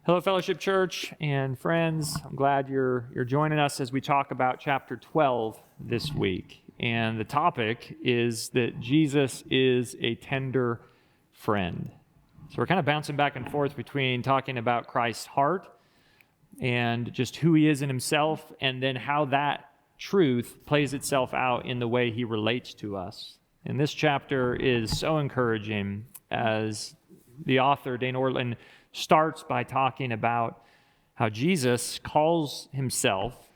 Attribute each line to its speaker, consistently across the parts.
Speaker 1: Hello, Fellowship Church and friends. I'm glad you're joining us as we talk about chapter 12 this week. And the topic is that Jesus is a tender friend. So we're kind of bouncing back and forth between talking about Christ's heart and just who he is in himself, and then how that truth plays itself out in the way he relates to us. And this chapter is so encouraging as the author, Dane Ortlund, starts by talking about how Jesus calls himself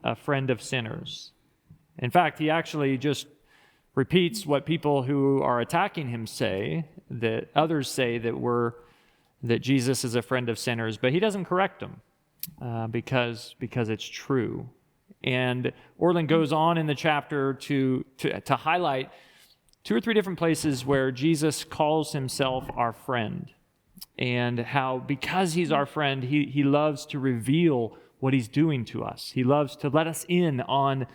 Speaker 1: a friend of sinners. In fact, he actually just repeats what people who are attacking him say, that others say that Jesus is a friend of sinners, but he doesn't correct them because it's true. And Ortlund goes on in the chapter to highlight 2 or 3 different places where Jesus calls himself our friend, and how because he's our friend, he loves to reveal what he's doing to us. He loves to let us in on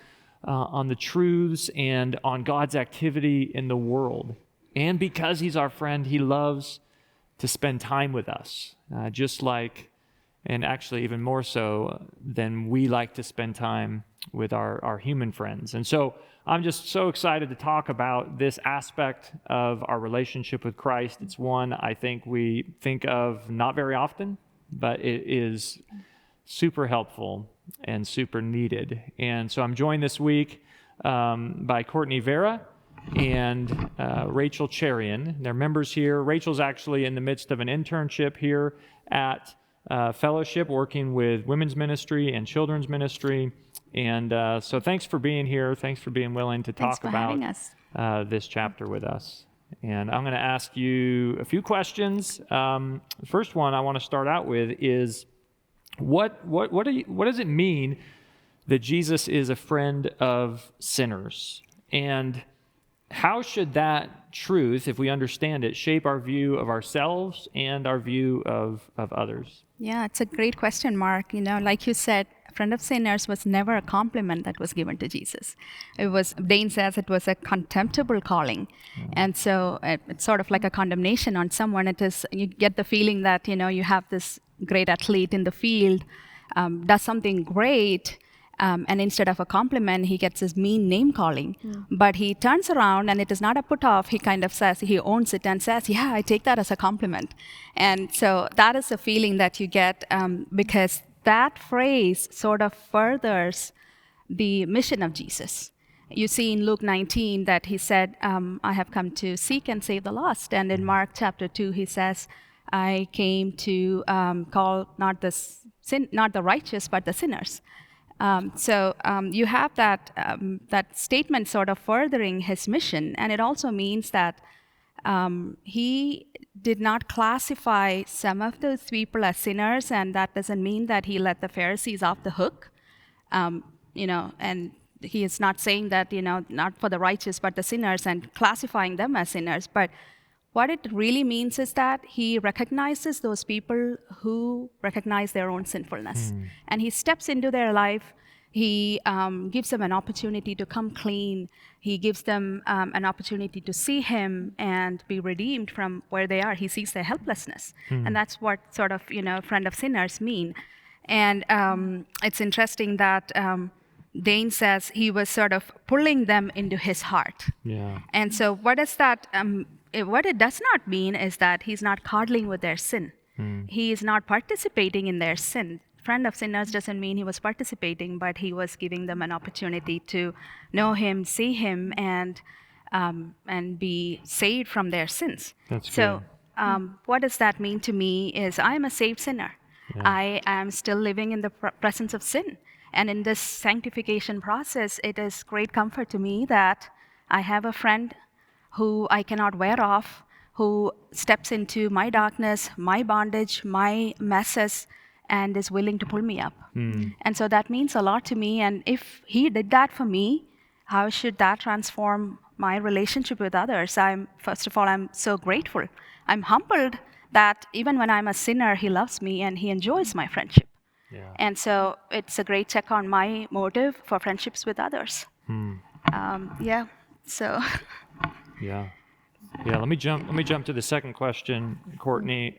Speaker 1: the truths and on God's activity in the world. And because he's our friend, he loves to spend time with us, just like, and actually even more so than we like to spend time with our human friends. And so I'm just so excited to talk about this aspect of our relationship with Christ. It's one I think we think of not very often, but it is super helpful and super needed. And so I'm joined this week by Courtney Vera and Rachel Cherian. They're members here. Rachel's actually in the midst of an internship here at Fellowship, working with women's ministry and children's ministry. And so thanks for being here. Thanks for being willing to talk about this chapter with us. And I'm going to ask you a few questions. The first one I want to start out with is, what does it mean that Jesus is a friend of sinners? And how should that truth, if we understand it, shape our view of ourselves and our view of others?
Speaker 2: Yeah, it's a great question, Mark. Like you said, friend of sinners was never a compliment that was given to Jesus. Dane says it was a contemptible calling. And so it's sort of like a condemnation on someone. You get the feeling that, you have this great athlete in the field, does something great, and instead of a compliment, he gets this mean name calling. But he turns around, and it is not a put off. He kind of says, he owns it and says, yeah, I take that as a compliment. And so that is the feeling that you get because that phrase sort of furthers the mission of Jesus. You see in Luke 19 that he said, I have come to seek and save the lost. And in Mark chapter 2, he says, I came to call not the righteous, but the sinners. So you have that statement sort of furthering his mission. And it also means that he did not classify some of those people as sinners, and that doesn't mean that he let the Pharisees off the hook. And he is not saying that, not for the righteous, but the sinners, and classifying them as sinners. But what it really means is that he recognizes those people who recognize their own sinfulness. And he steps into their life. He gives them an opportunity to come clean. He gives them an opportunity to see him and be redeemed from where they are. He sees their helplessness. And that's what sort of, friend of sinners mean. And it's interesting that Dane says he was sort of pulling them into his heart.
Speaker 1: Yeah.
Speaker 2: And so what does that, what it does not mean is that he's not coddling with their sin. He is not participating in their sin. Friend of sinners doesn't mean he was participating, but he was giving them an opportunity to know him, see him, and be saved from their sins.
Speaker 1: That's
Speaker 2: so what does that mean to me is I am a saved sinner. Yeah. I am still living in the presence of sin. And in this sanctification process, it is great comfort to me that I have a friend who I cannot wear off, who steps into my darkness, my bondage, my messes, and is willing to pull me up. And so that means a lot to me. And if he did that for me, how should that transform my relationship with others? First of all, I'm so grateful. I'm humbled that even when I'm a sinner, he loves me and he enjoys my friendship.
Speaker 1: Yeah.
Speaker 2: And so it's a great check on my motive for friendships with others. Yeah. So.
Speaker 1: Yeah. Let me jump to the second question, Courtney.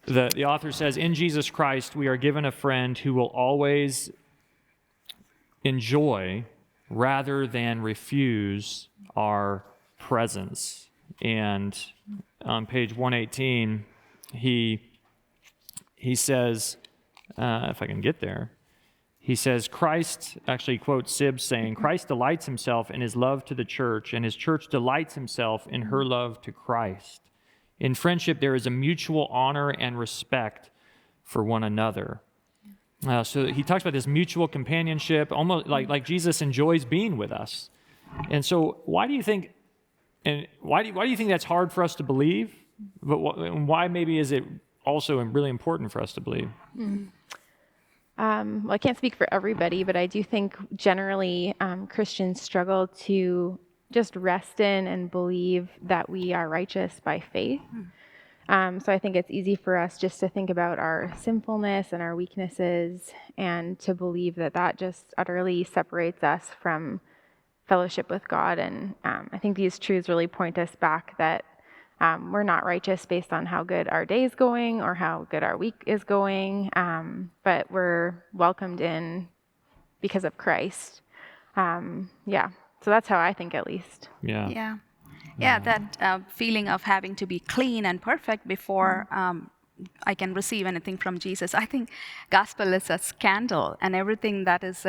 Speaker 1: The author says, in Jesus Christ, we are given a friend who will always enjoy rather than refuse our presence. And on page 118, he says, if I can get there, he says, Christ, actually quotes Sibbs saying, Christ delights himself in his love to the church, and his church delights himself in her love to Christ. In friendship, there is a mutual honor and respect for one another. So he talks about this mutual companionship, almost like Jesus enjoys being with us. And so why do you think that's hard for us to believe? But why maybe is it also really important for us to believe?
Speaker 3: Well, I can't speak for everybody, but I do think generally Christians struggle to just rest in and believe that we are righteous by faith. So I think it's easy for us just to think about our sinfulness and our weaknesses and to believe that that just utterly separates us from fellowship with God. And I think these truths really point us back that we're not righteous based on how good our day is going or how good our week is going, but we're welcomed in because of Christ. So that's how I think, at least.
Speaker 2: Yeah, that feeling of having to be clean and perfect before I can receive anything from Jesus. I think gospel is a scandal, and everything that is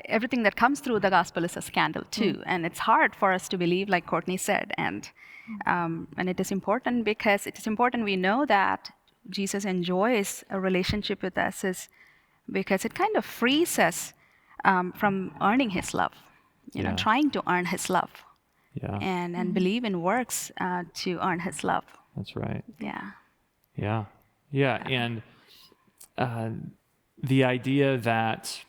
Speaker 2: everything that comes through the gospel is a scandal too. And it's hard for us to believe, like Courtney said, and it is important because it is important we know that Jesus enjoys a relationship with us, because it kind of frees us from earning his love, trying to earn his love. And believe in works to earn his love.
Speaker 1: That's right.
Speaker 2: Yeah.
Speaker 1: And the idea that,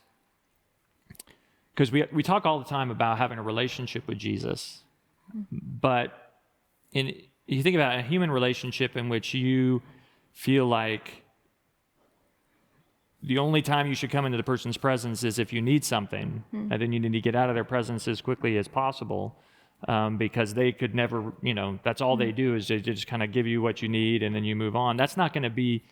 Speaker 1: because we talk all the time about having a relationship with Jesus, but you think about a human relationship in which you feel like the only time you should come into the person's presence is if you need something, and then you need to get out of their presence as quickly as possible. Because they could never, that's all they do is they just kind of give you what you need and then you move on. That's not going to be,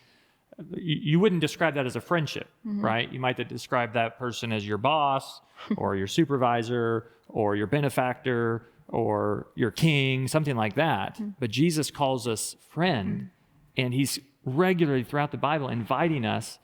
Speaker 1: you wouldn't describe that as a friendship, right? You might describe that person as your boss or your supervisor or your benefactor or your king, something like that. But Jesus calls us friend, and he's regularly throughout the Bible inviting us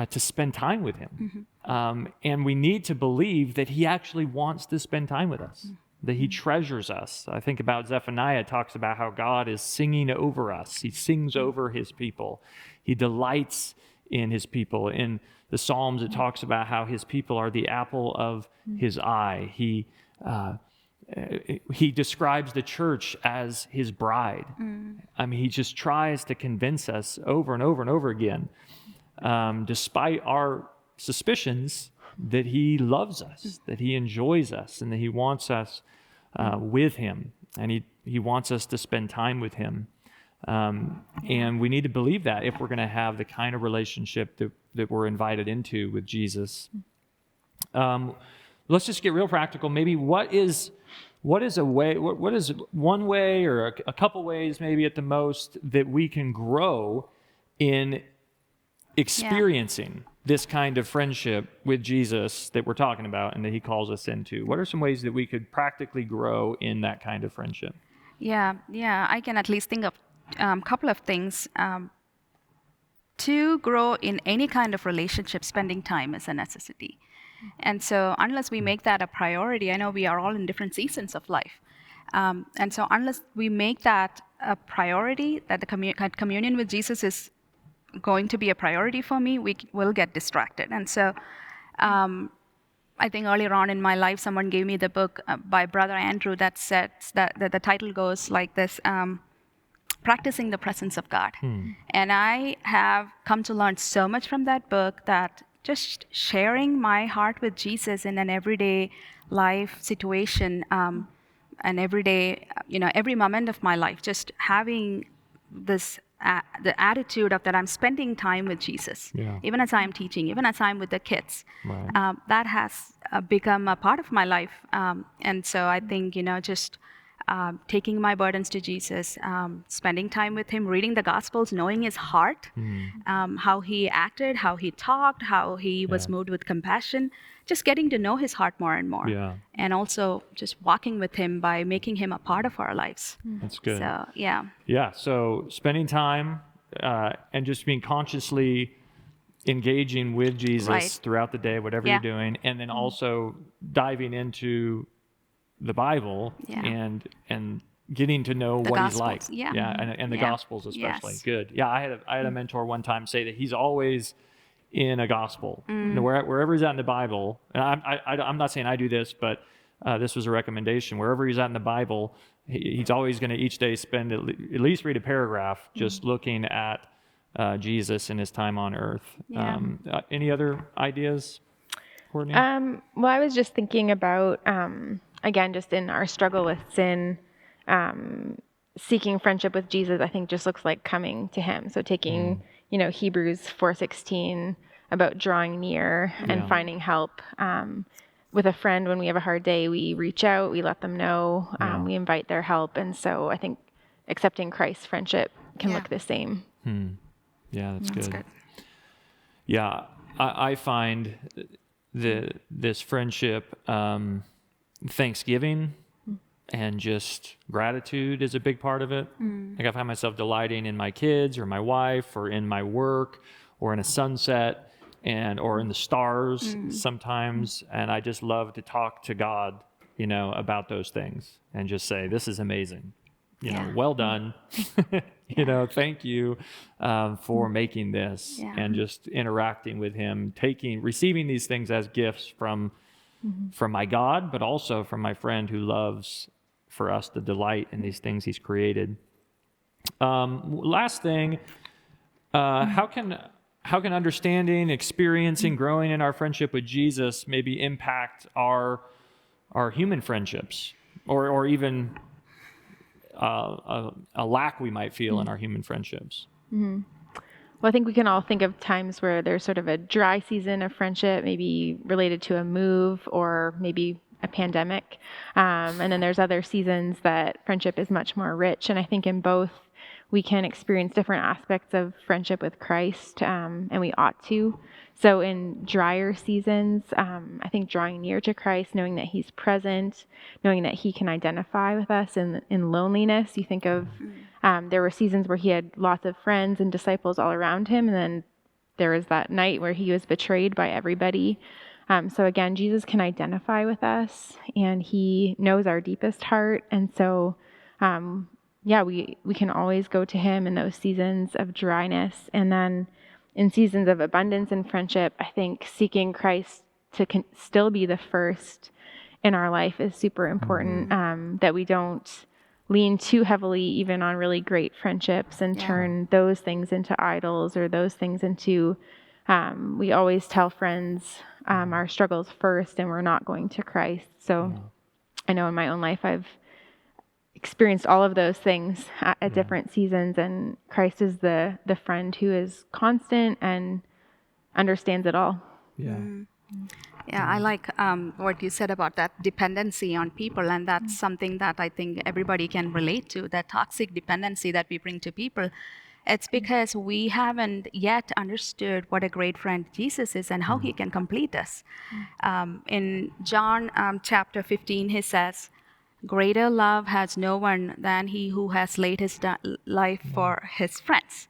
Speaker 1: to spend time with him. And we need to believe that he actually wants to spend time with us. That he treasures us. I think about Zephaniah talks about how God is singing over us. He sings over his people. He delights in his people. In the Psalms, it talks about how his people are the apple of his eye. He describes the church as his bride. I mean, he just tries to convince us over and over and over again, despite our suspicions, that he loves us, that he enjoys us, and that he wants us with him, and he wants us to spend time with him. And we need to believe that if we're going to have the kind of relationship that we're invited into with Jesus. Let's just get real practical. Maybe what is one way or a couple ways maybe at the most that we can grow in experiencing this kind of friendship with Jesus that we're talking about and that he calls us into? What are some ways that we could practically grow in that kind of friendship?
Speaker 2: Yeah, I can at least think of a couple of things. To grow in any kind of relationship, spending time is a necessity. And so unless we make that a priority, I know we are all in different seasons of life. And so unless we make that a priority, that the communion with Jesus is going to be a priority for me, we will get distracted. And so I think earlier on in my life, someone gave me the book by Brother Andrew that says that the title goes like this, Practicing the Presence of God. And I have come to learn so much from that book, that just sharing my heart with Jesus in an everyday life situation, an everyday, every moment of my life, just having this the attitude of that I'm spending time with Jesus, even as I'm teaching, even as I'm with the kids. That has become a part of my life. And so I think, just taking my burdens to Jesus, spending time with him, reading the Gospels, knowing his heart, how he acted, how he talked, how he was moved with compassion, just getting to know his heart more and more.
Speaker 1: Yeah.
Speaker 2: And also just walking with him by making him a part of our lives.
Speaker 1: That's good.
Speaker 2: So, yeah.
Speaker 1: Yeah, so spending time and just being consciously engaging with Jesus
Speaker 2: Right.
Speaker 1: throughout the day, whatever
Speaker 2: Yeah.
Speaker 1: you're doing, and then also diving into the Bible
Speaker 2: Yeah.
Speaker 1: and getting to know
Speaker 2: The
Speaker 1: what
Speaker 2: Gospels,
Speaker 1: he's like.
Speaker 2: yeah.
Speaker 1: And the
Speaker 2: Yeah.
Speaker 1: Gospels especially.
Speaker 2: Yes.
Speaker 1: Good. Yeah, I had a mentor one time say that he's always in a gospel. Wherever he's at in the Bible, and I'm not saying I do this, but this was a recommendation. Wherever he's at in the Bible, he's always going to each day spend at least read a paragraph just looking at Jesus and his time on earth.
Speaker 2: Yeah.
Speaker 1: Any other ideas, Courtney?
Speaker 3: Well, I was just thinking about, again, just in our struggle with sin, seeking friendship with Jesus, I think just looks like coming to him. So taking, Hebrews 4:16 about drawing near and finding help. With a friend, when we have a hard day, we reach out, we let them know, we invite their help. And so I think accepting Christ's friendship can look the same.
Speaker 1: Yeah, that's
Speaker 2: That's
Speaker 1: good.
Speaker 2: good.
Speaker 1: Yeah, I find this friendship, Thanksgiving and just gratitude is a big part of it. Like I find myself delighting in my kids or my wife or in my work or in a sunset or in the stars sometimes. And I just love to talk to God, about those things and just say, this is amazing. Well done. Thank you for making this and just interacting with him, receiving these things as gifts from my God, but also from my friend who loves for us to delight in these things he's created. Last thing, how can understanding, experiencing, growing in our friendship with Jesus maybe impact our human friendships or even a lack we might feel in our human friendships?
Speaker 3: Well, I think we can all think of times where there's sort of a dry season of friendship, maybe related to a move or maybe a pandemic. And then there's other seasons that friendship is much more rich. And I think in both, we can experience different aspects of friendship with Christ, and we ought to. So in drier seasons, I think drawing near to Christ, knowing that he's present, knowing that he can identify with us in loneliness. You think of, there were seasons where he had lots of friends and disciples all around him, and then there was that night where he was betrayed by everybody. So again, Jesus can identify with us, and he knows our deepest heart. And so, we can always go to him in those seasons of dryness. And then in seasons of abundance and friendship, I think seeking Christ to still be the first in our life is super important, that we don't lean too heavily even on really great friendships and turn those things into idols or those things into, we always tell friends our struggles first and we're not going to Christ. So I know in my own life I've experienced all of those things at different seasons, and Christ is the friend who is constant and understands it all.
Speaker 1: Yeah.
Speaker 2: Yeah, I like what you said about that dependency on people, and that's something that I think everybody can relate to, that toxic dependency that we bring to people. It's because we haven't yet understood what a great friend Jesus is and how he can complete us. In John chapter 15, he says, "Greater love has no one than he who has laid his life for his friends."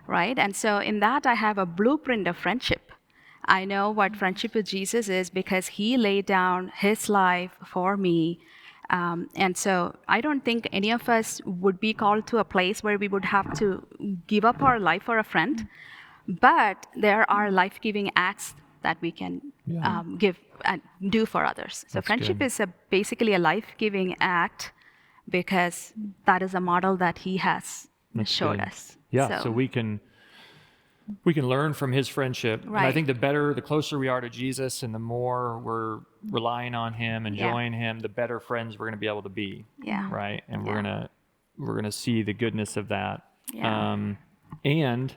Speaker 2: Right? And so in that, I have a blueprint of friendship. I know what friendship with Jesus is because he laid down his life for me. And so I don't think any of us would be called to a place where we would have to give up our life for a friend. But there are life-giving acts that we can give and do for others. So
Speaker 1: That's
Speaker 2: friendship
Speaker 1: good.
Speaker 2: is basically a life-giving act because that is a model that he has showed
Speaker 1: good.
Speaker 2: us.
Speaker 1: Yeah, so we can learn from his friendship. And I
Speaker 2: Right.
Speaker 1: think the closer we are to Jesus and the more we're relying on him, enjoying him, the better friends we're going to be able to be.
Speaker 2: Yeah.
Speaker 1: Right? And we're going to see the goodness of that.
Speaker 2: Yeah.
Speaker 1: And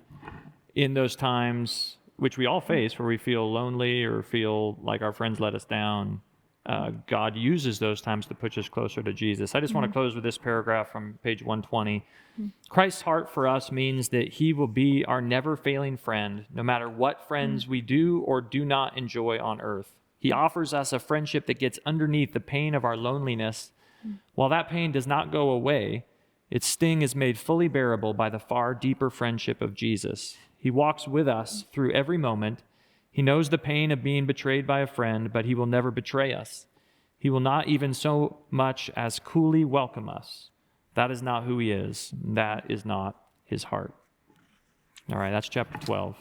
Speaker 1: in those times which we all face where we feel lonely or feel like our friends let us down, God uses those times to push us closer to Jesus. I just want to close with this paragraph from page 120. Christ's heart for us means that he will be our never-failing friend, no matter what friends we do or do not enjoy on earth. He offers us a friendship that gets underneath the pain of our loneliness. While that pain does not go away, its sting is made fully bearable by the far deeper friendship of Jesus. He walks with us through every moment. He knows the pain of being betrayed by a friend, but he will never betray us. He will not even so much as coolly welcome us. That is not who he is. That is not his heart. All right, that's chapter 12.